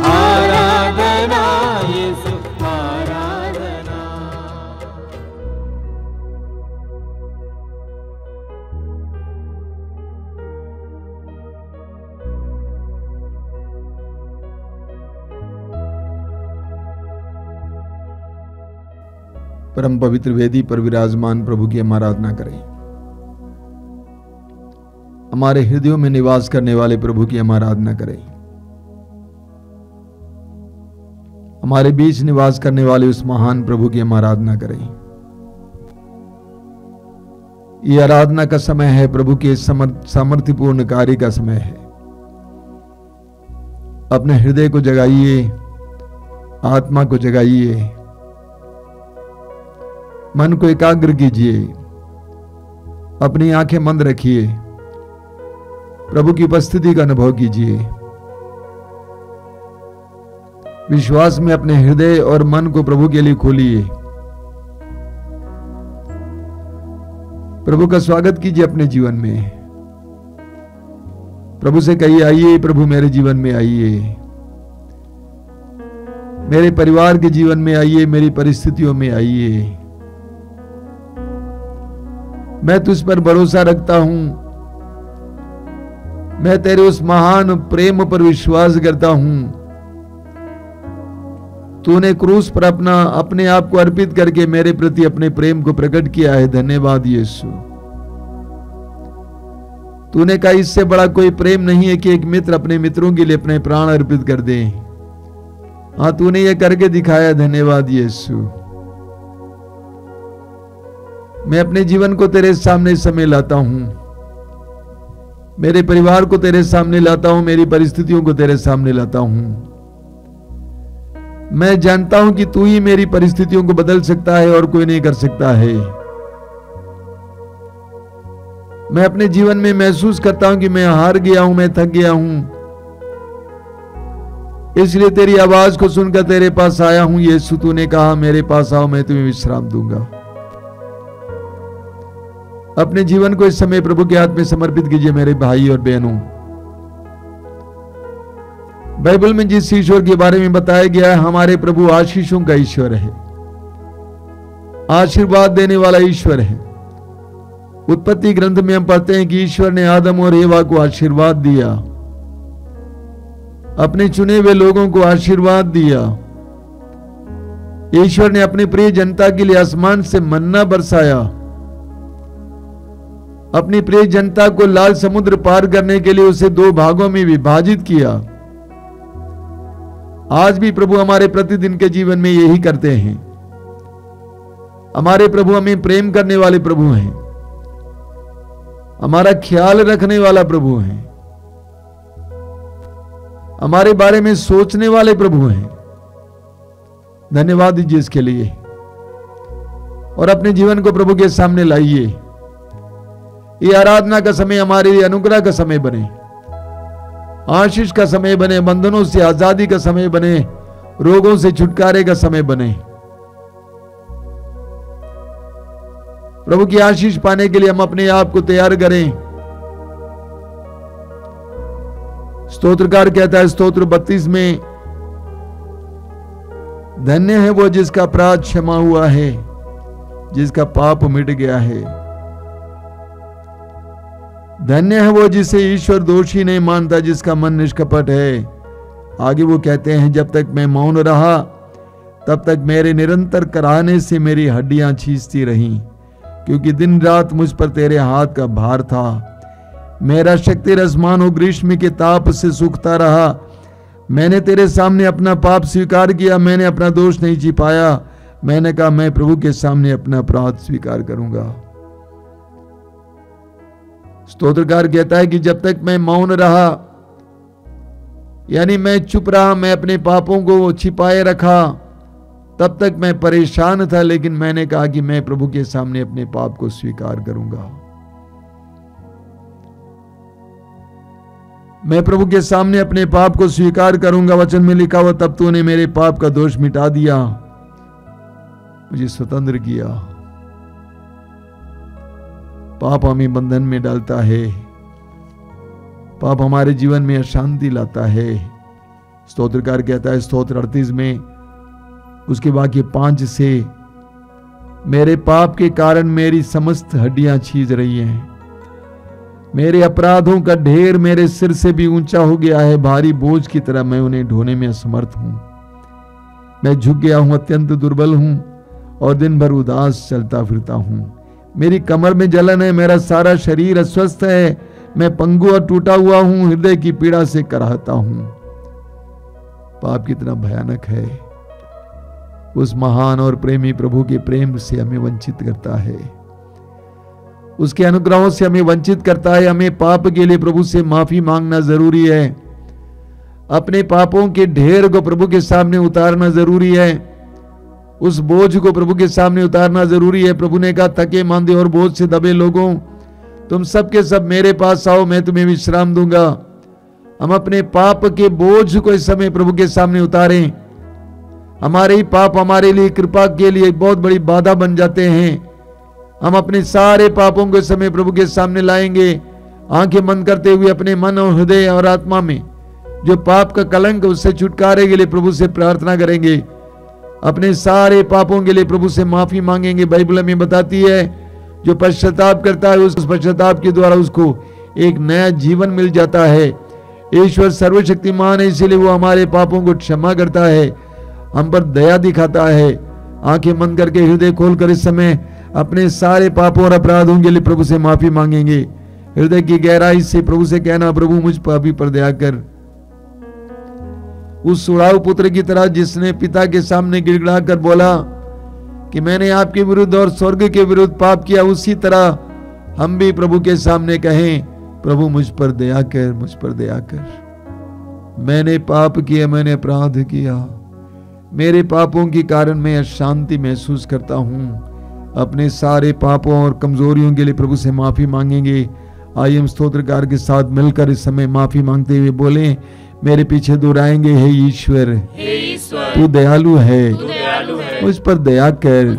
Speaker 2: आराधना यीशु आराधना।
Speaker 5: परम पवित्र वेदी पर विराजमान प्रभु की हम आराधना करें। हमारे हृदयों में निवास करने वाले प्रभु की हम आराधना करें। हमारे बीच निवास करने वाले उस महान प्रभु की हम आराधना करें। ये आराधना का समय है, प्रभु के सामर्थ्यपूर्ण कार्य का समय है। अपने हृदय को जगाइए, आत्मा को जगाइए, मन को एकाग्र कीजिए, अपनी आंखें बंद रखिए, प्रभु की उपस्थिति का अनुभव कीजिए। विश्वास में अपने हृदय और मन को प्रभु के लिए खोलिए। प्रभु का स्वागत कीजिए अपने जीवन में। प्रभु से कहिए, आइए प्रभु मेरे जीवन में आइए, मेरे परिवार के जीवन में आइए, मेरी परिस्थितियों में आइए। मैं तुझ पर भरोसा रखता हूं, मैं तेरे उस महान प्रेम पर विश्वास करता हूं। तूने क्रूस पर अपने आप को अर्पित करके मेरे प्रति अपने प्रेम को प्रकट किया है। धन्यवाद यीशु। तूने कहा इससे बड़ा कोई प्रेम नहीं है कि एक मित्र अपने मित्रों के लिए अपने प्राण अर्पित कर दे। हाँ, तूने ये करके दिखाया। धन्यवाद यीशु। मैं अपने जीवन को तेरे सामने समय लाता हूं, मेरे परिवार को तेरे सामने लाता हूं, मेरी परिस्थितियों को तेरे सामने लाता हूं। मैं जानता हूं कि तू ही मेरी परिस्थितियों को बदल सकता है और कोई नहीं कर सकता है। मैं अपने जीवन में महसूस करता हूं कि मैं हार गया हूं, मैं थक गया हूं, इसलिए तेरी आवाज को सुनकर तेरे पास आया हूं। यीशु, तूने कहा मेरे पास आओ, मैं तुम्हें विश्राम दूंगा। अपने जीवन को इस समय प्रभु के हाथ में समर्पित कीजिए मेरे भाई और बहनों। बाइबल में जिस ईश्वर के बारे में बताया गया है, हमारे प्रभु आशीषों का ईश्वर है, आशीर्वाद देने वाला ईश्वर है। उत्पत्ति ग्रंथ में हम पढ़ते हैं कि ईश्वर ने आदम और एवा को आशीर्वाद दिया, अपने चुने हुए लोगों को आशीर्वाद दिया। ईश्वर ने अपनी प्रिय जनता के लिए आसमान से मन्ना बरसाया, अपनी प्रिय जनता को लाल समुद्र पार करने के लिए उसे 2 भागों में विभाजित किया। आज भी प्रभु हमारे प्रतिदिन के जीवन में यही करते हैं। हमारे प्रभु हमें प्रेम करने वाले प्रभु हैं, हमारा ख्याल रखने वाला प्रभु है, हमारे बारे में सोचने वाले प्रभु हैं। धन्यवाद दीजिए इसके लिए और अपने जीवन को प्रभु के सामने लाइए। ये आराधना का समय हमारे लिए अनुग्रह का समय बने, आशीष का समय बने, बंधनों से आजादी का समय बने, रोगों से छुटकारे का समय बने। प्रभु की आशीष पाने के लिए हम अपने आप को तैयार करें। स्तोत्रकार कहता है स्तोत्र 32 में, धन्य है वो जिसका अपराध क्षमा हुआ है, जिसका पाप मिट गया है। धन्य है वो जिसे ईश्वर दोषी नहीं मानता, जिसका मन निष्कपट है। आगे वो कहते हैं, जब तक मैं मौन रहा तब तक मेरे निरंतर कराहने से मेरी हड्डियां छींचती रहीं, क्योंकि दिन रात मुझ पर तेरे हाथ का भार था। मेरा शक्ति रस मानो ग्रीष्म के ताप से सूखता रहा। मैंने तेरे सामने अपना पाप स्वीकार किया, मैंने अपना दोष नहीं छिपाया। मैंने कहा मैं प्रभु के सामने अपना अपराध स्वीकार करूंगा। स्तोत्रकार कहता है कि जब तक मैं मौन रहा, यानी मैं चुप रहा, मैं अपने पापों को छिपाए रखा, तब तक मैं परेशान था। लेकिन मैंने कहा कि मैं प्रभु के सामने अपने पाप को स्वीकार करूंगा। मैं प्रभु के सामने अपने पाप को स्वीकार करूंगा। वचन में लिखा हुआ, तब तूने मेरे पाप का दोष मिटा दिया, मुझे स्वतंत्र किया। पाप हमें बंधन में डालता है, पाप हमारे जीवन में अशांति लाता है। स्तोत्रकार कहता है स्तोत्र 38 में उसके वाक्य 5 से, मेरे पाप के कारण मेरी समस्त हड्डियां छीज रही हैं, मेरे अपराधों का ढेर मेरे सिर से भी ऊंचा हो गया है। भारी बोझ की तरह मैं उन्हें ढोने में असमर्थ हूं। मैं झुक गया हूं, अत्यंत दुर्बल हूं और दिन भर उदास चलता फिरता हूं। मेरी कमर में जलन है, मेरा सारा शरीर अस्वस्थ है। मैं पंगु और टूटा हुआ हूं, हृदय की पीड़ा से कराहता हूं। पाप कितना भयानक है, उस महान और प्रेमी प्रभु के प्रेम से हमें वंचित करता है, उसके अनुग्रहों से हमें वंचित करता है। हमें पाप के लिए प्रभु से माफी मांगना जरूरी है, अपने पापों के ढेर को प्रभु के सामने उतारना जरूरी है, उस बोझ को प्रभु के सामने उतारना जरूरी है। प्रभु ने कहा, थके मांदे और बोझ से दबे लोगों, तुम सबके सब मेरे पास आओ, मैं तुम्हें विश्राम दूंगा। हम अपने पाप के बोझ को इस समय प्रभु के सामने उतारें। हमारे ही पाप हमारे लिए कृपा के लिए बहुत बड़ी बाधा बन जाते हैं। हम अपने सारे पापों को इस समय प्रभु के सामने लाएंगे, आंखें बंद करते हुए अपने मन और हृदय और आत्मा में जो पाप का कलंक, उससे छुटकारे के लिए प्रभु से प्रार्थना करेंगे। अपने सारे पापों के लिए प्रभु से माफी मांगेंगे। बाइबल हमें बताती है, जो पश्चाताप करता है उस पश्चाताप के द्वारा उसको एक नया जीवन मिल जाता है। ईश्वर सर्वशक्तिमान है, इसीलिए वो हमारे पापों को क्षमा करता है, हम पर दया दिखाता है। आंखें बंद करके हृदय खोलकर इस समय अपने सारे पापों और अपराधों के लिए प्रभु से माफी मांगेंगे। हृदय की गहराई से प्रभु से कहना, प्रभु मुझ पापी पर दया कर। उस सुड़ाऊ पुत्र की तरह जिसने पिता के सामने गिड़गिड़ा कर बोला कि मैंने आपके विरुद्ध और स्वर्ग के विरुद्ध पाप किया, उसी तरह हम भी प्रभु के सामने कहें, प्रभु मुझ पर दया कर, मुझ पर दया कर। मैंने पाप किया, मैंने अपराध किया, मेरे पापों के कारण मैं अशांति महसूस करता हूँ। अपने सारे पापों और कमजोरियों के लिए प्रभु से माफी मांगेंगे। आइए हम स्तोत्रकार के साथ मिलकर इस समय माफी मांगते हुए बोलें, मेरे पीछे दोहराएंगे, हे ईश्वर तू दयालु है, मुझ पर दया कर।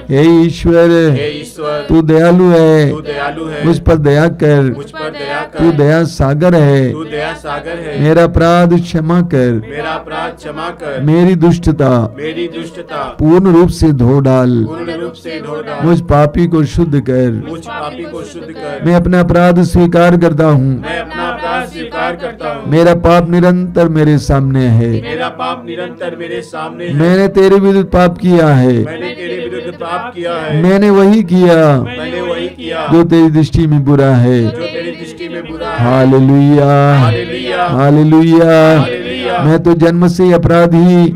Speaker 5: हे ईश्वर तू दयालु है, मुझ पर दया कर। तू दया सागर है, मेरा अपराध क्षमा कर। मेरी दुष्टता पूर्ण रूप से धो डाल। मुझ पापी को शुद्ध कर। मैं अपना अपराध स्वीकार करता हूँ। मेरा पाप निरंतर मेरे सामने है। मैंने तेरे विरुद्ध पाप किया है। मैंने वही किया जो तेरी दृष्टि में बुरा है। Hallelujah, hallelujah. मैं तो जन्म से अपराधी,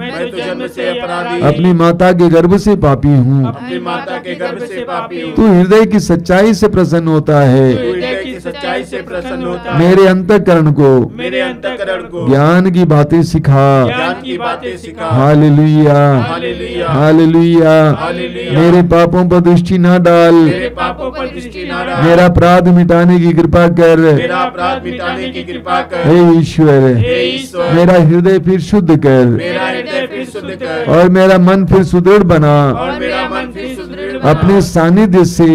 Speaker 5: अपनी माता के गर्भ से पापी हूँ। तू हृदय की सच्चाई से प्रसन्न होता है। मेरे अंतःकरण को ज्ञान की बातें सिखा। Hallelujah, hallelujah. मेरे पापों पर दृष्टि ना डाल। मेरा अपराध मिटाने की कृपा कर। हे ईश्वर मेरा हृदय फिर शुद्ध कर और मेरा मन फिर सुदृढ़ बना। अपने सानिध्य से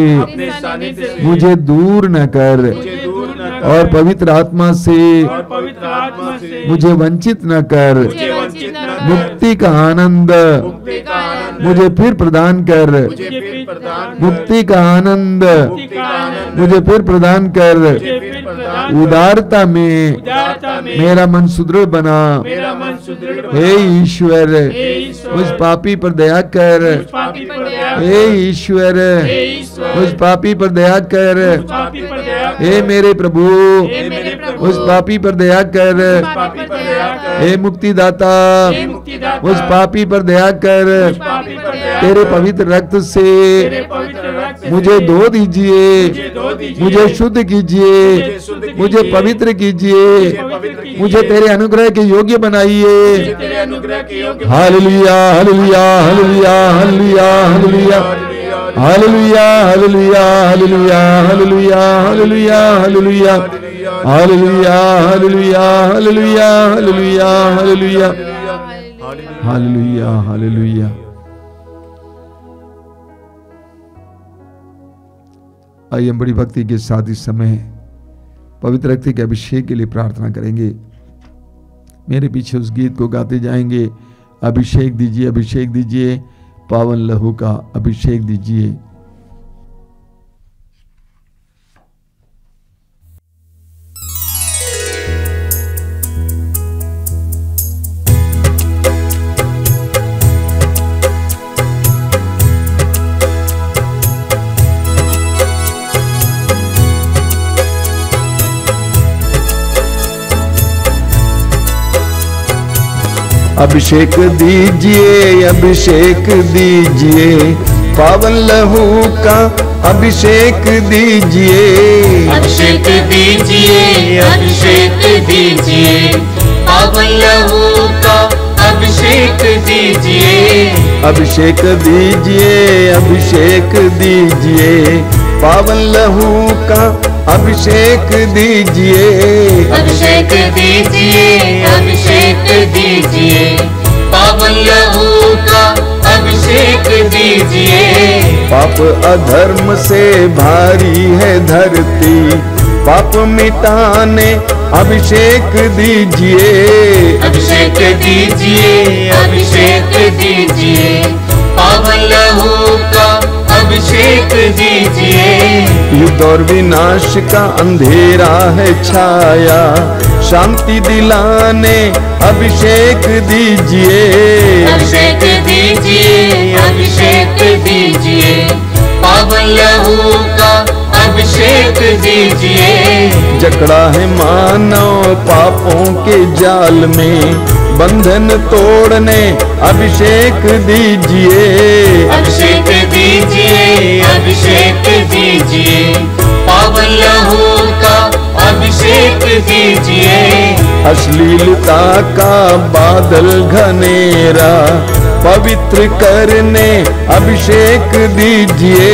Speaker 5: मुझे दूर न कर और पवित्र आत्मा से मुझे वंचित न कर। मुक्ति का आनंद मुझे फिर प्रदान कर। मुक्ति का आनंद मुझे फिर प्रदान कर। उदारता में मेरा मन सुदृढ़ बना। हे ईश्वर मुझ पापी पर दया कर। हे ईश्वर मुझ पापी पर दया कर। हे मेरे प्रभु उस पापी पर दया कर। हे मुक्तिदाता उस पापी पर दया कर। तेरे पवित्र रक्त से मुझे धो दीजिए, मुझे शुद्ध कीजिए, मुझे पवित्र कीजिए, मुझे तेरे अनुग्रह के योग्य बनाइए। हालेलुया, हालेलुया, हालेलुया, हालेलुया, हालेलुया, हालेलुया, हालेलुया, हालेलुया, हालेलुया, हालेलुया, हालेलुया, हालेलुया, हालेलुया, हालेलुया, हालेलुया, हालेलुया, हालेलुया, हालेलुया। आइए हम बड़ी भक्ति के साथ इस समय पवित्र रक्त के अभिषेक के लिए प्रार्थना करेंगे। मेरे पीछे उस गीत को गाते जाएंगे, अभिषेक दीजिए, अभिषेक दीजिए, पावन लहू का अभिषेक दीजिए।
Speaker 7: अभिषेक दीजिए, अभिषेक दीजिए, पावन लहू का अभिषेक दीजिए।
Speaker 6: अभिषेक दीजिए, अभिषेक दीजिए, पावन लहू का अभिषेक दीजिए।
Speaker 7: अभिषेक दीजिए, अभिषेक दीजिए, पावन लहू का अभिषेक दीजिए।
Speaker 6: अभिषेक दीजिए, अभिषेक दीजिए, पावन लहू का अभिषेक दीजिए।
Speaker 7: पाप अधर्म से भारी है धरती, पाप मिटाने अभिषेक दीजिए।
Speaker 6: अभिषेक दीजिए, अभिषेक दीजिए, पावन लहू का अभिषेक दीजिए।
Speaker 7: युद्ध और विनाश का अंधेरा है छाया, शांति दिलाने अभिषेक दीजिए।
Speaker 6: अभिषेक दीजिए, अभिषेक दीजिए, पावन लहू का अभिषेक दीजिए।
Speaker 7: जकड़ा है मानव पापों के जाल में, बंधन तोड़ने अभिषेक दीजिए।
Speaker 6: अभिषेक दीजिए, अभिषेक दीजिए, पावन लहू का अभिषेक दीजिए।
Speaker 7: अश्लीलता का बादल घनेरा पवित्र करने अभिषेक दीजिए।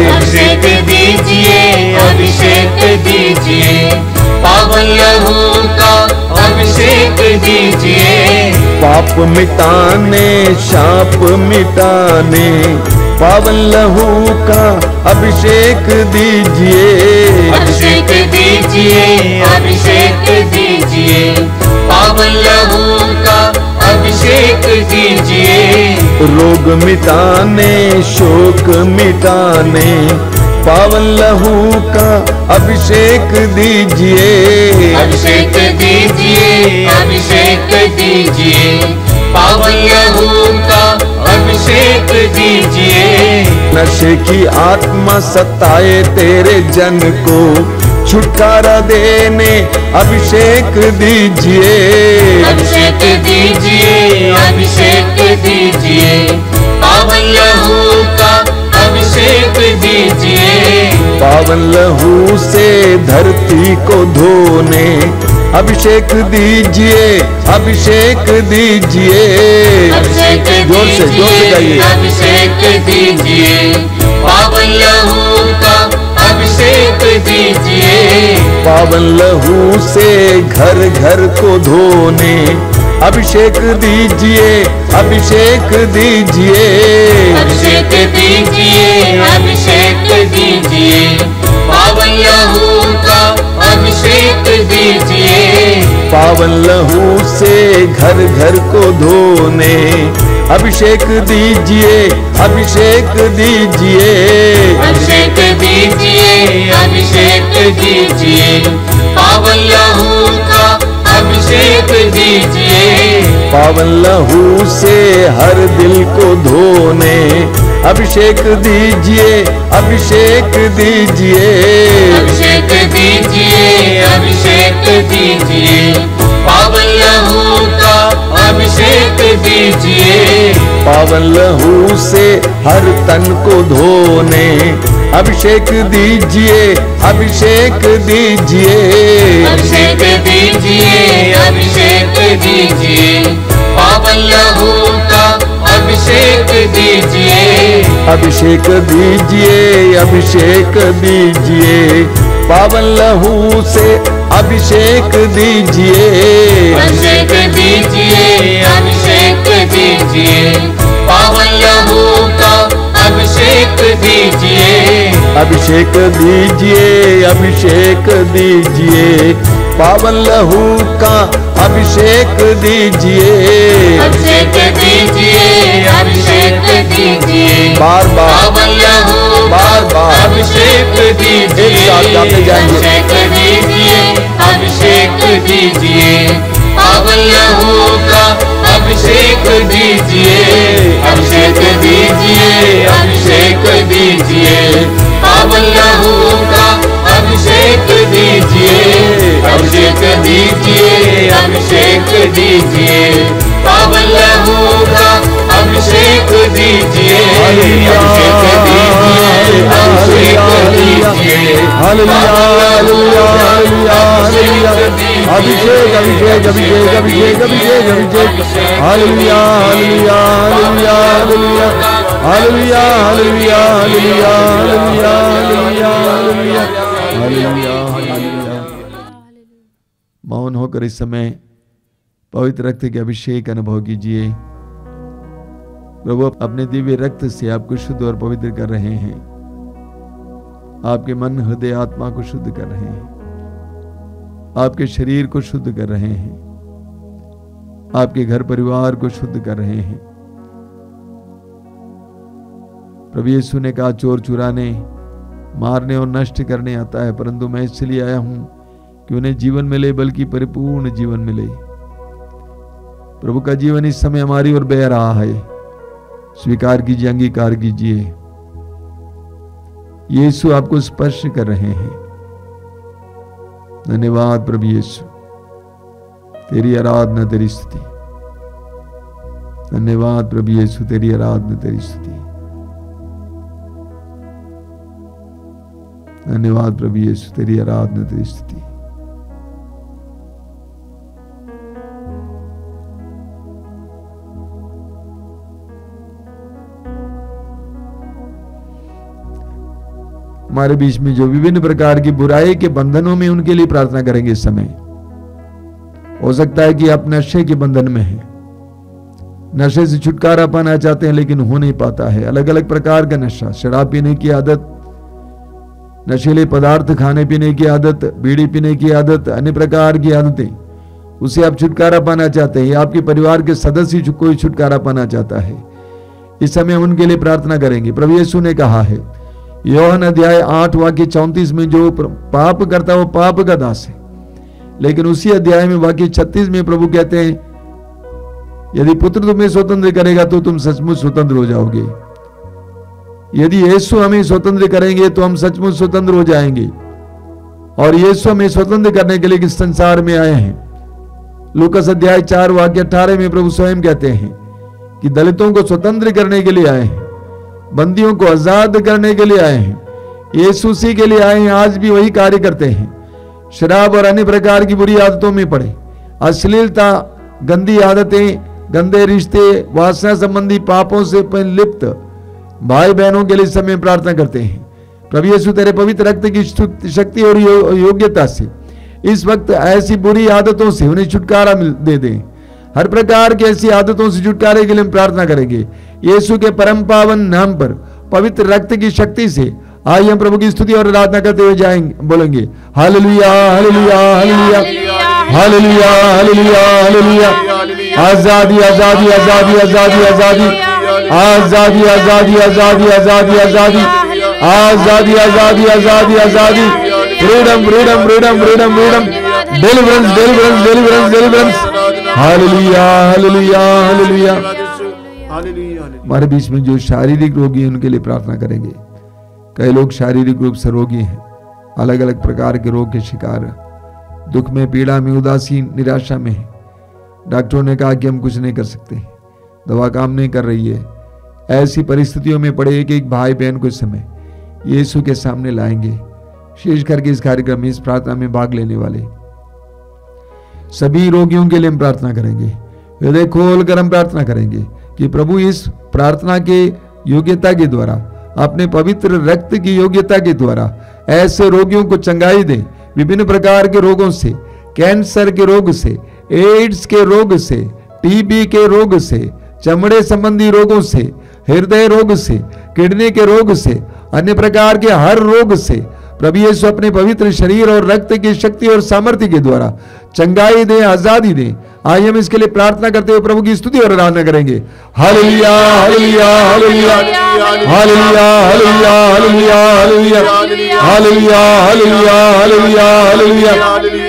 Speaker 6: अभिषेक दीजिए, अभिषेक दीजिए, पावन लहू का अभिषेक दीजिए।
Speaker 7: पाप मिटाने शाप मिटाने पावन लहू का अभिषेक दीजिए।
Speaker 6: अभिषेक दीजिए, अभिषेक दीजिए, पावन लहू का अभिषेक दीजिए।
Speaker 7: रोग मिटाने शोक मिटाने पावन लहू का अभिषेक दीजिए।
Speaker 6: अभिषेक दीजिए, अभिषेक दीजिए, पावन लहू का अभिषेक दीजिए।
Speaker 7: नशे की आत्मा सताए तेरे जन को छुटकारा देने अभिषेक दीजिए।
Speaker 6: अभिषेक दीजिए, अभिषेक दीजिए, पावन लहू का अभिषेक दीजिए।
Speaker 7: पावन लहू से धरती को धोने अभिषेक दीजिए, अभिषेक दीजिए।
Speaker 6: अभिषेक
Speaker 7: जोर से गाइए।
Speaker 6: अभिषेक दीजिए, पावन लहू का अभिषेक दीजिए।
Speaker 7: पावन लहू से घर घर को धोने अभिषेक दीजिए, अभिषेक दीजिए।
Speaker 6: अभिषेक दीजिए, अभिषेक दीजिए, पावन लहू का अभिषेक दीजिए।
Speaker 7: पावन लहू से घर घर को धोने अभिषेक दीजिए, अभिषेक दीजिए।
Speaker 6: अभिषेक दीजिए, अभिषेक दीजिए, पावन लहू का अभिषेक दीजिए।
Speaker 7: पावन लहू से हर दिल को धोने अभिषेक दीजिए, अभिषेक दीजिए।
Speaker 6: अभिषेक दीजिए, अभिषेक दीजिए, पावन लहू का अभिषेक दीजिए।
Speaker 7: पावन लहू से हर तन को धोने अभिषेक दीजिए, अभिषेक दीजिए।
Speaker 6: अभिषेक दीजिए, अभिषेक दीजिए, पावन लहू का अभिषेक दीजिए।
Speaker 7: अभिषेक दीजिए, अभिषेक दीजिए, पावन लहू से अभिषेक दीजिए।
Speaker 6: अभिषेक दीजिए, अभिषेक दीजिए, पावन लहू का अभिषेक दीजिए।
Speaker 7: अभिषेक दीजिए, अभिषेक दीजिए, पावन लहू का अभिषेक दीजिए।
Speaker 6: अभिषेक दीजिए, अभिषेक दीजिए,
Speaker 7: बार बार
Speaker 6: पावन लहू
Speaker 7: बार बार
Speaker 6: अभिषेक दीजिए।
Speaker 7: एक साथ गाते जाएंगे।
Speaker 6: अभिषेक दीजिए, अभिषेक दीजिए, पावन लहू का अभिषेक दीजिए। अभिषेक दीजिए, अभिषेक दीजिए, पावन लहू का अभिषेक दीजिए। अभिषेक दीजिए, अभिषेक दीजिए, पावन लहू का अभिषेक दीजिए। अभिषेक दीजिए, अभिषेक दीजिए,
Speaker 7: अभिषेक अभिषेक अभिषेक अभिषेक अभिषेक अभिषेक हालेलुया हालेलुया हालेलुया हालेलुया हालेलुया हालेलुया हालेलुया हालेलुया हालेलुया हालेलुया। मौन होकर इस समय पवित्र रक्त के अभिषेक अनुभव कीजिए। प्रभु अपने दिव्य रक्त से आपको शुद्ध और पवित्र कर रहे हैं। आपके मन हृदय आत्मा को शुद्ध कर रहे हैं। आपके शरीर को शुद्ध कर रहे हैं। आपके घर परिवार को शुद्ध कर रहे हैं। प्रभु यीशु ने कहा, चोर चुराने मारने और नष्ट करने आता है, परंतु मैं इसलिए आया हूं कि उन्हें जीवन मिले, बल्कि परिपूर्ण जीवन मिले। प्रभु का जीवन इस समय हमारी ओर बह रहा है। स्वीकार कीजिए, अंगीकार कीजिए। यीशु आपको स्पर्श कर रहे हैं। धन्यवाद प्रभु यीशु, तेरी आराधना तेरी स्तुति। धन्यवाद प्रभु यीशु, तेरी आराधना तेरी स्तुति। धन्यवाद प्रभु यीशु, तेरी आराधना तेरी स्तुति।
Speaker 5: हमारे बीच में जो विभिन्न प्रकार की बुराई के बंधनों में, उनके लिए प्रार्थना करेंगे इस समय। हो सकता है कि आप नशे के बंधन में हैं, नशे से छुटकारा पाना चाहते हैं लेकिन हो नहीं पाता है। अलग अलग प्रकार का नशा, शराब पीने की आदत, नशीले पदार्थ खाने पीने की आदत, बीड़ी पीने की आदत, अन्य प्रकार की आदतें, उसे आप छुटकारा पाना चाहते हैं, आपके परिवार के सदस्य कोई छुटकारा पाना चाहता है, इस समय हम उनके लिए प्रार्थना करेंगे। प्रभु यीशु ने कहा है यूहन्ना अध्याय 8 वाक्य 34 में, जो पाप करता है वो पाप का दास है। लेकिन उसी अध्याय में वाक्य 36 में प्रभु कहते हैं यदि पुत्र तुम्हें स्वतंत्र करेगा तो तुम सचमुच स्वतंत्र हो जाओगे। यदि यीशु हमें स्वतंत्र करेंगे तो हम सचमुच स्वतंत्र हो जाएंगे। और यीशु हमें स्वतंत्र करने के लिए इस संसार में आए हैं। लूकास अध्याय 4 वाक्य 18 में प्रभु स्वयं कहते हैं कि दलितों को स्वतंत्र करने के लिए आए हैं, बंदियों को आजाद करने के लिए आए हैं। यीशु उसी के लिए आए हैं, आज भी वही कार्य करते हैं। शराब और अन्य प्रकार की बुरी आदतों में पड़े, अश्लीलता, गंदी आदतें, गंदे रिश्ते, वासना संबंधी पापों से लिप्त भाई बहनों के लिए समय प्रार्थना करते हैं। प्रभु यीशु तेरे पवित्र रक्त की शक्ति और योग्यता से इस वक्त ऐसी बुरी आदतों से उन्हें छुटकारा दे दें। हर प्रकार की ऐसी आदतों से छुटकारे के लिए हम प्रार्थना करेंगे। यीशु के परम पावन नाम पर पवित्र रक्त की शक्ति से आइए हम प्रभु की स्तुति और आराधना करते हुए जाएंगे, बोलेंगे हालेलुया हालेलुया हालेलुया हालेलुया हालेलुया हालेलुया। आजादी आजादी आजादी आजादी आजादी आजादी आजादी आजादी आजादी आजादी आजादी आजादी आजादी आजादी, freedom freedom freedom freedom freedom, deliverance deliverance deliverance deliverance. Hallelujah हालेलुया हालेलुया। हमारे बीच में जो शारीरिक रोगी हैं उनके लिए प्रार्थना करेंगे। कई लोग शारीरिक रूप से रोगी हैं, अलग अलग प्रकार के रोग के शिकार, दुख में, पीड़ा में, उदासी, निराशा में है। डॉक्टरों ने कहा कि हम कुछ नहीं कर सकते, दवा काम नहीं कर रही है। ऐसी परिस्थितियों में पड़े एक भाई बहन को इस समय यीशु के सामने लाएंगे। विशेष करके इस कार्यक्रम में, इस प्रार्थना में भाग लेने वाले सभी रोगियों के लिए हम प्रार्थना करेंगे। हृदय खोल कर हम प्रार्थना करेंगे कि प्रभु इस प्रार्थना के योग्यता के द्वारा, अपने पवित्र रक्त की योग्यता के द्वारा ऐसे रोगियों को चंगाई दे, विभिन्न प्रकार के रोगों से, कैंसर के रोग से, एड्स के रोग से, टीबी के रोग से, चमड़े संबंधी रोगों से, हृदय रोग से, किडनी के रोग से, अन्य प्रकार के हर रोग से प्रभु यीशु अपने पवित्र शरीर और रक्त की शक्ति और सामर्थ्य के द्वारा चंगाई दे, आजादी दे। आइए हम इसके लिए प्रार्थना करते हुए प्रभु की स्तुति और आराधना करेंगे। हालेलुया हालेलुया हालेलुया हालेलुया हालेलुया हालेलुया हालेलुया हालेलुया हालेलुया हालेलुया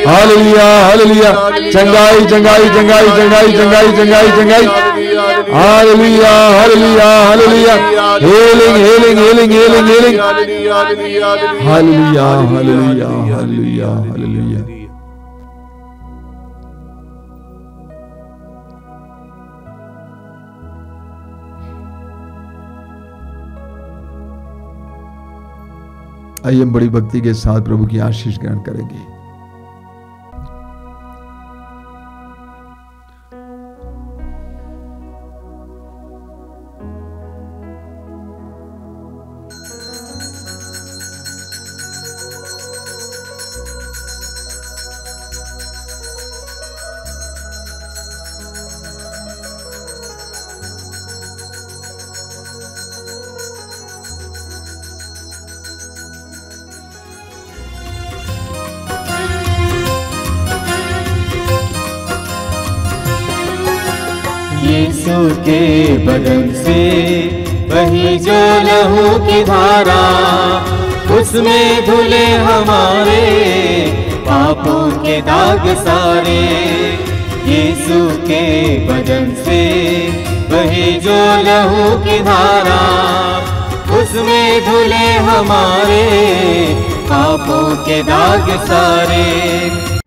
Speaker 5: हालेलुया हालेलुया। चंगाई चंगाई चंगाई चंगाई चंगाई चंगाई चंगाई। हालेलुया हालेलुया hallelujah. Healing healing healing healing healing. Hallelujah हालेलुया हालेलुया हालेलुया। आइए हम बड़ी भक्ति के साथ प्रभु की आशीष ग्रहण करेंगे।
Speaker 2: यीशु के बदन से बही जो लहू की धारा, उसमें धुले हमारे पापों के दाग सारे। यीशु के बदन से बही जो लहू की धारा, उसमें धुले हमारे पापों के दाग सारे।